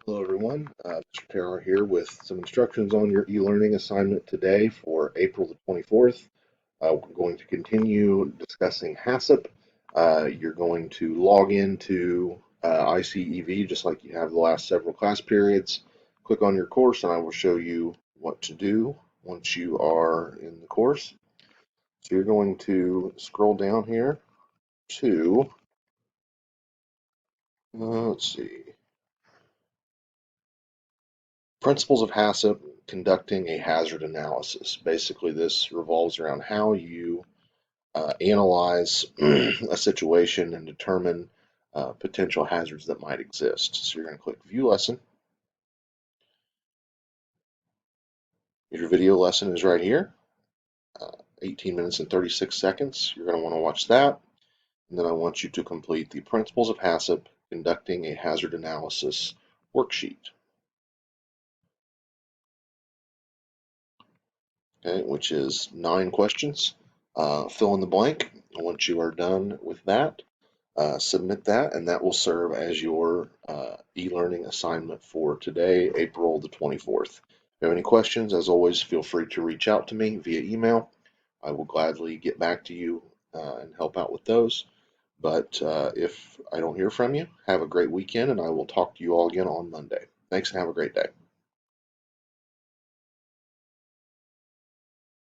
Hello everyone, Mr. Terrar here with some instructions on your e-learning assignment today for April the 24th. We're going to continue discussing HACCP. You're going to log into ICEV just like you have the last several class periods. Click on your course and I will show you what to do once you are in the course. So you're going to scroll down here to, let's see, Principles of HACCP, conducting a hazard analysis. Basically, this revolves around how you analyze a situation and determine potential hazards that might exist. So you're going to click View Lesson. Your video lesson is right here, 18 minutes and 36 seconds. You're going to want to watch that. And then I want you to complete the Principles of HACCP, conducting a hazard analysis worksheet. Okay, which is 9 questions. Fill in the blank. Once you are done with that, submit that, and that will serve as your e-learning assignment for today, April the 24th. If you have any questions, as always, feel free to reach out to me via email. I will gladly get back to you and help out with those. But if I don't hear from you, have a great weekend, and I will talk to you all again on Monday. Thanks, and have a great day.